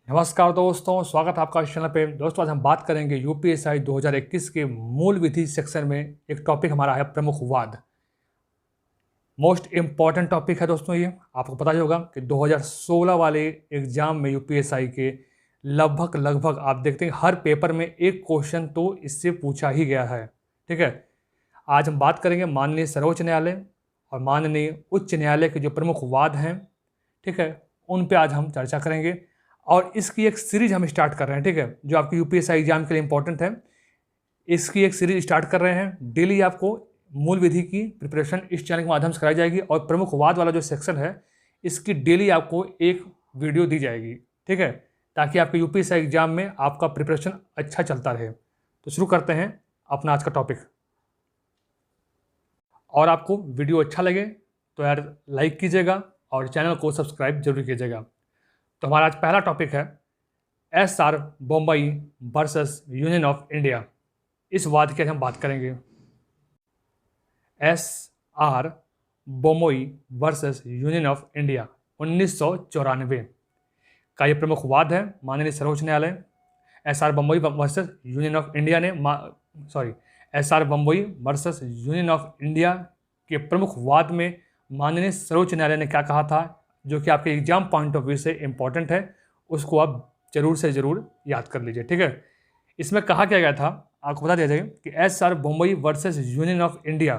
नमस्कार दोस्तों, स्वागत है आपका इस चैनल पे। दोस्तों आज हम बात करेंगे यूपीएससी 2021 के मूल विधि सेक्शन में एक टॉपिक हमारा है प्रमुखवाद। मोस्ट इम्पॉर्टेंट टॉपिक है दोस्तों। ये आपको पता ही होगा कि 2016 वाले एग्जाम में यूपीएससी के लगभग आप देखते हैं हर पेपर में एक क्वेश्चन तो इससे पूछा ही गया है। ठीक है, आज हम बात करेंगे माननीय सर्वोच्च न्यायालय और माननीय उच्च न्यायालय के जो प्रमुख वाद हैं, ठीक है, उन पे आज हम चर्चा करेंगे। और इसकी एक सीरीज हम स्टार्ट कर रहे हैं, ठीक है, जो आपकी यूपीएससी एग्जाम के लिए इंपॉर्टेंट है। इसकी एक सीरीज स्टार्ट कर रहे हैं। डेली आपको मूल विधि की प्रिपरेशन इस चैनल के माध्यम से कराई जाएगी और प्रमुख वाद वाला जो सेक्शन है इसकी डेली आपको एक वीडियो दी जाएगी, ठीक है, ताकि आपके यूपीएससी एग्जाम में आपका प्रिपरेशन अच्छा चलता रहे। तो शुरू करते हैं अपना आज का टॉपिक। और आपको वीडियो अच्छा लगे तो यार लाइक कीजिएगा और चैनल को सब्सक्राइब जरूर कीजिएगा। तो हमारा आज पहला टॉपिक है SR Bommai versus Union of India. इस वाद की आज हम बात करेंगे। SR Bommai versus Union of India 1994 का ये प्रमुख वाद है। माननीय सर्वोच्च न्यायालय SR Bommai versus Union of India ने SR Bommai versus Union of India के प्रमुख वाद में माननीय सर्वोच्च न्यायालय ने क्या कहा था, जो कि आपके एग्जाम पॉइंट ऑफ व्यू से इंपॉर्टेंट है, उसको आप जरूर से ज़रूर याद कर लीजिए। ठीक है, इसमें कहा क्या गया था आपको बता दिया जाए कि SR Bommai versus Union of India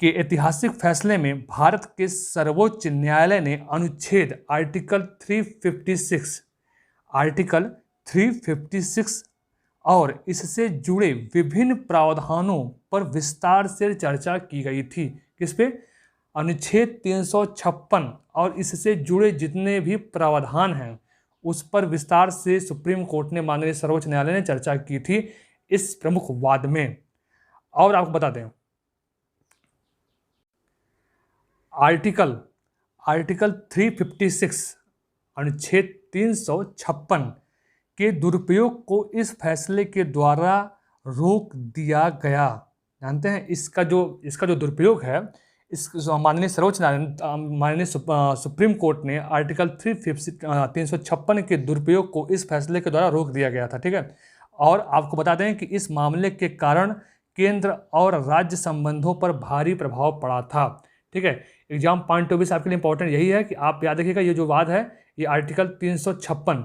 के ऐतिहासिक फैसले में भारत के सर्वोच्च न्यायालय ने अनुच्छेद आर्टिकल 356 और इससे जुड़े विभिन्न प्रावधानों पर विस्तार से चर्चा की गई थी। किस पे? अनुच्छेद 356 और इससे जुड़े जितने भी प्रावधान हैं उस पर विस्तार से सुप्रीम कोर्ट ने माननीय सर्वोच्च न्यायालय ने चर्चा की थी इस प्रमुख वाद में। और आपको बता दें आर्टिकल 356 अनुच्छेद 356 के दुरुपयोग को इस फैसले के द्वारा रोक दिया गया। जानते हैं इसका जो दुरुपयोग है, इस माननीय सर्वोच्च न्यायालय माननीय सुप्रीम कोर्ट ने आर्टिकल 356 के दुरुपयोग को इस फैसले के द्वारा रोक दिया गया था। ठीक है, और आपको बता दें कि इस मामले के कारण केंद्र और राज्य संबंधों पर भारी प्रभाव पड़ा था। ठीक है, एग्जाम पॉइंट ऑफ व्यू से आपके लिए इंपॉर्टेंट यही है कि आप याद रखिएगा ये जो वाद है ये आर्टिकल 356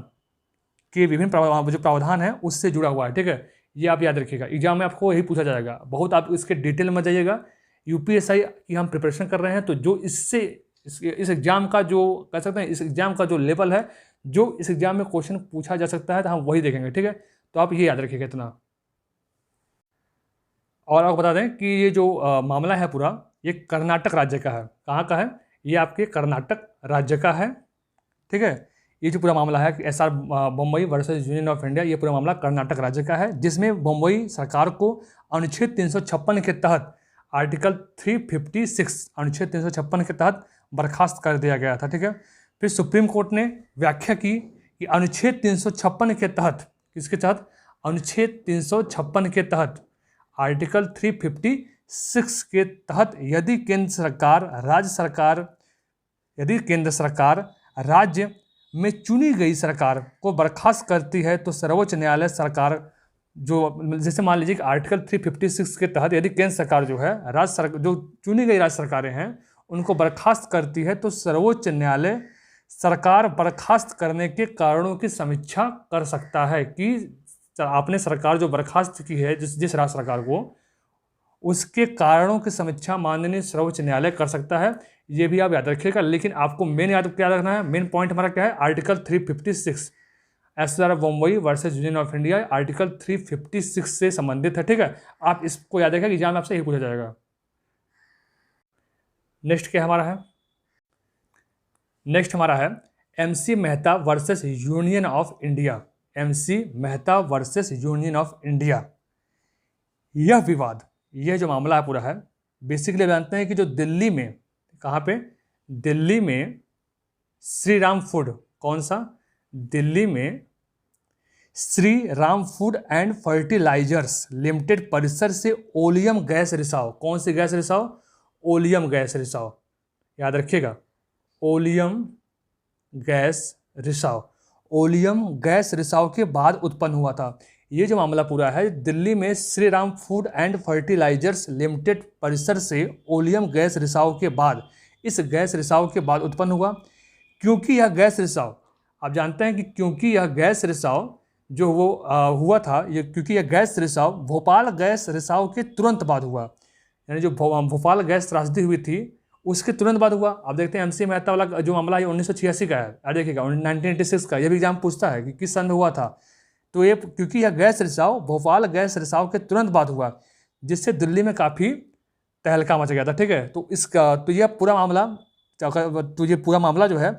के विभिन्न जो प्रावधान है उससे जुड़ा हुआ है। ठीक है, ये आप याद रखिएगा, एग्जाम में आपको यही पूछा जाएगा। बहुत आप इसके डिटेल में जाइएगा। यूपीएससी की हम प्रिपरेशन कर रहे हैं, तो जो इस एग्जाम का जो कह सकते हैं इस एग्जाम का जो लेवल है, जो इस एग्जाम में क्वेश्चन पूछा जा सकता है, तो हम वही देखेंगे। ठीक है, तो आप ये याद रखिएगा इतना। और आपको बता दें कि ये जो मामला है पूरा ये कर्नाटक राज्य का है। कहाँ का है? ये आपके कर्नाटक राज्य का है। ठीक है, ये जो पूरा मामला है कि SR Bommai versus Union of India, ये पूरा मामला कर्नाटक राज्य का है, जिसमें बम्बई सरकार को अनुच्छेद 356 के तहत आर्टिकल 356 अनुच्छेद 356 के तहत बर्खास्त कर दिया गया था। ठीक है, फिर सुप्रीम कोर्ट ने व्याख्या की कि अनुच्छेद 356 के तहत, किसके तहत? अनुच्छेद 356 के तहत आर्टिकल 356 के तहत यदि केंद्र सरकार राज्य में चुनी गई सरकार को बर्खास्त करती है तो सर्वोच्च न्यायालय सरकार जो, जैसे मान लीजिए कि आर्टिकल 356 के तहत यदि केंद्र सरकार जो है जो चुनी गई राज्य सरकारें हैं उनको बर्खास्त करती है तो सर्वोच्च न्यायालय सरकार बर्खास्त करने के कारणों की समीक्षा कर सकता है कि आपने सरकार जो बर्खास्त की है जिस राज्य सरकार को, उसके कारणों की समीक्षा माननीय सर्वोच्च न्यायालय कर सकता है। ये भी आप याद रखिएगा। लेकिन आपको मेन याद क्या रखना है, मेन पॉइंट हमारा क्या है? Article 356 SR Bommai versus Union of India article 356 से संबंधित है। ठीक है, आप इसको याद रखिएगा, एग्जाम में आपसे यही पूछा जाएगा। नेक्स्ट क्या हमारा है? नेक्स्ट हमारा है MC Mehta versus Union of India. MC Mehta versus Union of India, यह विवाद, यह जो मामला है पूरा है, बेसिकली जानते हैं कि जो दिल्ली में, कहाँ पे? दिल्ली में श्री राम फूड, कौन सा? दिल्ली में Shri Ram food and fertilisers limited परिसर से ओलियम गैस रिसाव, कौन सी गैस रिसाव? ओलियम गैस रिसाव, याद रखिएगा, ओलियम गैस रिसाव, ओलियम गैस रिसाव के बाद उत्पन्न हुआ था। ये जो मामला पूरा है दिल्ली में Shri Ram food and fertilisers limited परिसर से ओलियम गैस रिसाव के बाद, इस गैस रिसाव के बाद उत्पन्न हुआ। क्योंकि यह गैस रिसाव, आप जानते हैं कि क्योंकि यह गैस रिसाव जो वो हुआ था, ये क्योंकि यह गैस रिसाव भोपाल गैस रिसाव के तुरंत बाद हुआ, यानी जो भोपाल गैस त्रासदी हुई थी उसके तुरंत बाद हुआ। आप देखते हैं एमसी मेहता वाला जो मामला है 1986 का है, देखिएगा 1986 का, यह भी एग्जाम पूछता है कि किस सन में हुआ था। तो ये क्योंकि यह गैस रिसाव भोपाल गैस रिसाव के तुरंत बाद हुआ, जिससे दिल्ली में काफ़ी तहलका मच गया था। ठीक है, तो इसका तो यह पूरा मामला जो है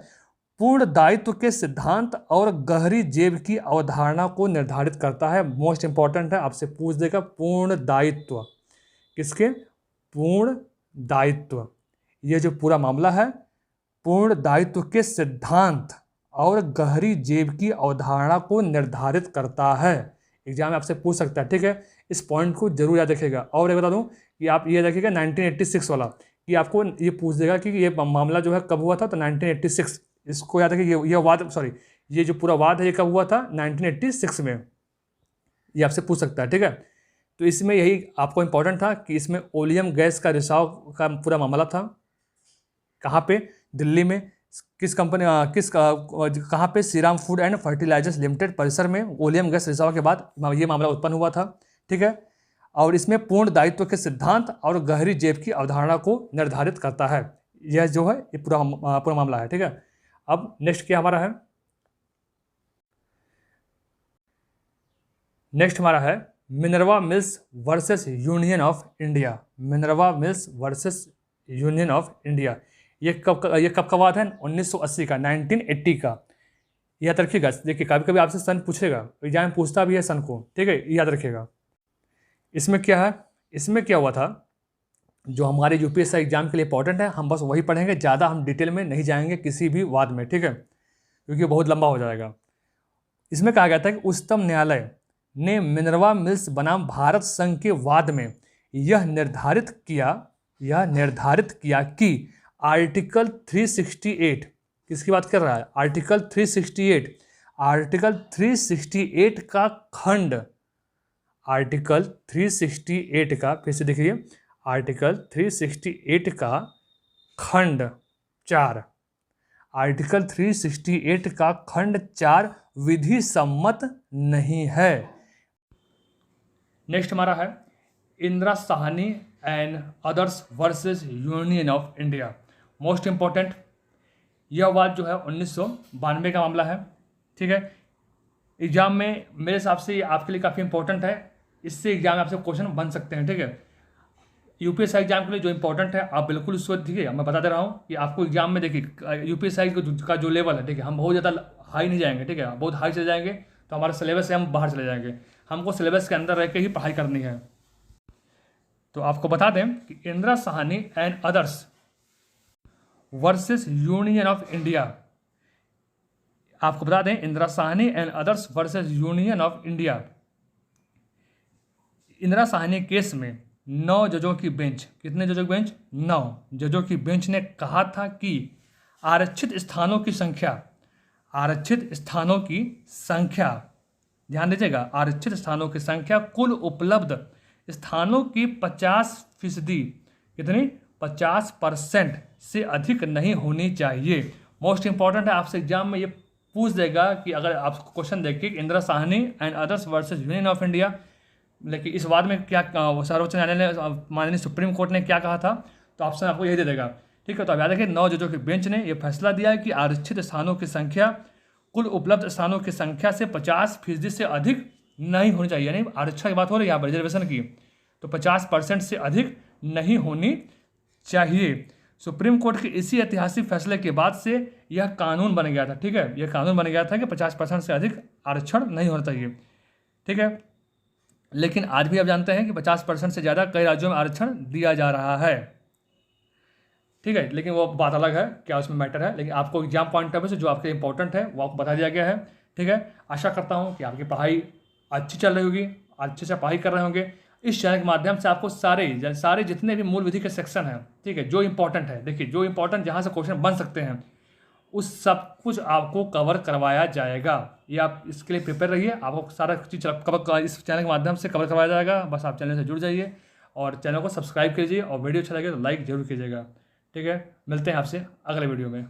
पूर्ण दायित्व के सिद्धांत और गहरी जेब की अवधारणा को निर्धारित करता है। मोस्ट इंपॉर्टेंट है, आपसे पूछ देगा पूर्ण दायित्व किसके, पूर्ण दायित्व। ये जो पूरा मामला है पूर्ण दायित्व के सिद्धांत और गहरी जेब की अवधारणा को निर्धारित करता है। एग्जाम में आपसे पूछ सकता है। ठीक है, इस पॉइंट को जरूर याद रखिएगा। और ये बता दूं कि आप ये देखिएगा 1986 वाला, कि आपको ये पूछ देगा कि ये मामला जो है कब हुआ था, तो 1986, इसको याद रखिए। ये वाद, सॉरी, ये जो पूरा वाद है ये कब हुआ था, 1986 में, ये आपसे पूछ सकता है। ठीक है, तो इसमें यही आपको इंपॉर्टेंट था कि इसमें ओलियम गैस का रिसाव का पूरा मामला था। कहाँ पे, दिल्ली में, किस कंपनी, कहाँ पे, Shri Ram food and fertilisers limited परिसर में ओलियम गैस रिसाव के बाद ये मामला उत्पन्न हुआ था। ठीक है, और इसमें पूर्ण दायित्व के सिद्धांत और गहरी जेब की अवधारणा को निर्धारित करता है। यह जो है ये पूरा मामला है। ठीक है, अब नेक्स्ट क्या हमारा है, नेक्स्ट हमारा है Minerva mills versus Union of India. Minerva mills versus Union of India, ये कब का वाद है, 1980 का, 1980 का। याद रखिएगा, देखिए कभी कभी आपसे सन पूछेगा, एग्जाम पूछता भी है सन को। ठीक है, याद रखिएगा। इसमें क्या है, इसमें क्या हुआ था, जो हमारे यूपीएससी एग्जाम के लिए इंपॉर्टेंट है, हम बस वही पढ़ेंगे, ज़्यादा हम डिटेल में नहीं जाएंगे किसी भी वाद में। ठीक है, क्योंकि बहुत लंबा हो जाएगा। इसमें कहा गया था कि उच्चतम न्यायालय ने मिनर्वा मिल्स बनाम भारत संघ के वाद में यह निर्धारित किया कि आर्टिकल 368, किसकी बात कर रहा है, आर्टिकल 368 का खंड, आर्टिकल 368 का, फिर से देखिए, आर्टिकल 368 का खंड 4, आर्टिकल 368 का खंड 4 विधि सम्मत नहीं है। नेक्स्ट हमारा है Indira Sahni and others versus Union of India. Most important, यह वाद जो है 1992 का मामला है। ठीक है, एग्जाम में मेरे हिसाब से ये आपके लिए काफ़ी इंपॉर्टेंट है, इससे एग्जाम में आपसे क्वेश्चन बन सकते हैं। ठीक है, यूपीएससी एग्जाम के लिए जो इंपॉर्टेंट है आप बिल्कुल उसको देखिए, मैं बता दे रहा हूँ कि आपको एग्जाम में देखिए यूपीएससी का जो लेवल है, ठीक है, हम बहुत ज़्यादा हाई नहीं जाएंगे। ठीक है, बहुत हाई चले जाएंगे तो हमारा सिलेबस से हम बाहर चले जाएंगे, हमको सिलेबस के अंदर रह के ही पढ़ाई करनी है। तो आपको बता दें कि Indira Sahni and others versus Union of India, आपको बता दें Indira Sahni and others versus Union of India, Indira Sahni case में 9 जजों की बेंच, कितने जजों की बेंच, 9 जजों की बेंच ने कहा था कि आरक्षित स्थानों की संख्या, ध्यान दीजिएगा, आरक्षित स्थानों की संख्या कुल उपलब्ध स्थानों की 50%, कितनी, 50% से अधिक नहीं होनी चाहिए। मोस्ट इंपॉर्टेंट है, आपसे एग्जाम में ये पूछ देगा कि अगर आपको क्वेश्चन देखिए Indira Sahni and others versus Union of India, लेकिन इस वाद में क्या सर्वोच्च न्यायालय ने, माननीय सुप्रीम कोर्ट ने क्या कहा था, तो ऑप्शन आपको यही दे देगा। ठीक है, तो अब याद रखिए 9 जजों की बेंच ने यह फैसला दिया है कि आरक्षित स्थानों की संख्या कुल उपलब्ध स्थानों की संख्या से 50% से अधिक नहीं होनी चाहिए, यानी आरक्षण की बात हो रही है यहाँ पर, रिजर्वेशन की, तो 50% से अधिक नहीं होनी चाहिए। सुप्रीम कोर्ट के इसी ऐतिहासिक फैसले के बाद से यह कानून बन गया था। ठीक है, यह कानून बन गया था कि 50% से अधिक आरक्षण नहीं होना चाहिए। ठीक है, लेकिन आज भी आप जानते हैं कि 50% से ज़्यादा कई राज्यों में आरक्षण दिया जा रहा है। ठीक है, लेकिन वो बात अलग है, क्या उसमें मैटर है, लेकिन आपको एग्जाम पॉइंट ऑफ व्यू से जो आपके इंपॉर्टेंट है वो आपको बता दिया गया है। ठीक है, आशा करता हूँ कि आपकी पढ़ाई अच्छी चल रही होगी, अच्छे से पढ़ाई कर रहे होंगे। इस चैनल के माध्यम से आपको सारे जितने भी मूल विधि के सेक्शन हैं, ठीक है, जो इंपॉर्टेंट है, देखिए जो इंपॉर्टेंट जहाँ से क्वेश्चन बन सकते हैं उस सब कुछ आपको कवर करवाया जाएगा। ये आप इसके लिए प्रिपेयर रहिए, आपको सारा चीज़ कवर इस चैनल के माध्यम से कवर करवाया जाएगा। बस आप चैनल से जुड़ जाइए और चैनल को सब्सक्राइब कीजिए और वीडियो अच्छा लगे तो लाइक जरूर कीजिएगा। ठीक है, मिलते हैं आपसे अगले वीडियो में।